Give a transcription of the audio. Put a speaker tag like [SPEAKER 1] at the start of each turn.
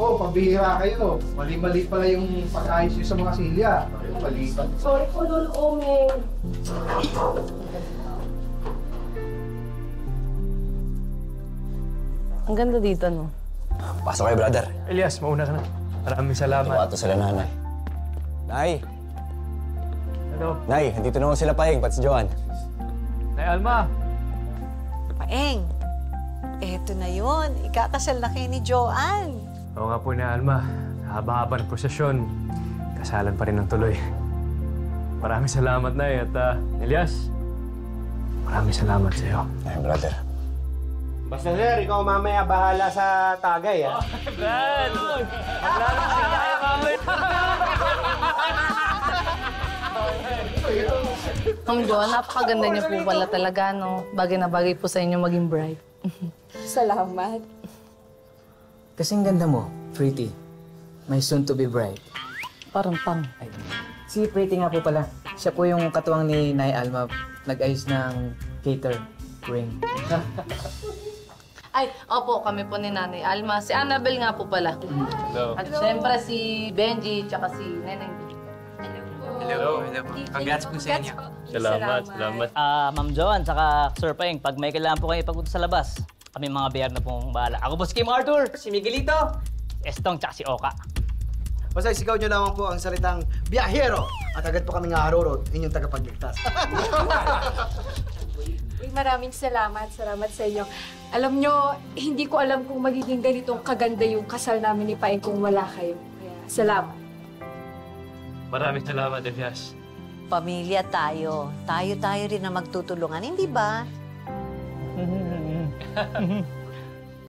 [SPEAKER 1] Ako, pambihira kayo. Mali-mali pala yung pag-ayos nyo sa mga silya. Maliban.
[SPEAKER 2] Sorry po, Lolo Omeng.
[SPEAKER 3] Ang ganda dito, no?
[SPEAKER 4] Pasok kayo, brother.
[SPEAKER 5] Elias, mauna ka na. Maraming salamat.
[SPEAKER 4] Tuwato sila nanay. Nay!
[SPEAKER 5] Hello.
[SPEAKER 4] Nay, andito naman sila Paeng, pati si Joan.
[SPEAKER 5] Nay Alma.
[SPEAKER 6] Paeng, eto na yun. Ikakasal na kayo ni Joanne.
[SPEAKER 5] Oo nga po na Alma. Haba-haba ng prosesyon. Kasalan pa rin ng tuloy. Maraming salamat, Nay. At Elias, maraming salamat sa iyo.
[SPEAKER 4] Ay, brother.
[SPEAKER 7] Basta sir, ikaw mamaya bahala sa tagay, ha?
[SPEAKER 5] Brad! Maraming salamat, mamay!
[SPEAKER 3] Ma'am Jo, napakaganda niyo po pala talaga, no? Bagay na bagay po sa inyo maging bride.
[SPEAKER 2] Salamat.
[SPEAKER 8] Kasing ganda mo, Pretty. My soon-to-be bride.
[SPEAKER 3] Parang pang.
[SPEAKER 8] Ay, si Pretty nga po pala. Siya po yung katuwang ni Nay Alma. Nag-ayos ng catering.
[SPEAKER 3] Ay, opo, kami po ni Nanay Alma. Si Annabel nga po pala.
[SPEAKER 5] Hello.
[SPEAKER 3] At syempre si Benji, tsaka si Neneng.
[SPEAKER 9] Hello. Congrats po sa inyo.
[SPEAKER 5] Salamat.
[SPEAKER 10] Ma'am Joan, saka Sir Paeng, pag may kailangan po kayo ipagpunta sa labas, kami mga bear na pong bahala. Ako po si Kim Arthur, si Miguelito, Estong, tsaka si Oka.
[SPEAKER 7] Basta isigaw nyo lamang po ang salitang biyahero at agad po kami harurot, inyong tagapagligtas.
[SPEAKER 2] Maraming salamat. Salamat sa inyo. Alam nyo, hindi ko alam kung magiging ganitong kaganda yung kasal namin ni Paeng kung wala kayo. Kaya, salamat.
[SPEAKER 5] Maraming salamat, Elias.
[SPEAKER 6] Pamilya tayo. Tayo rin na magtutulungan, hindi ba?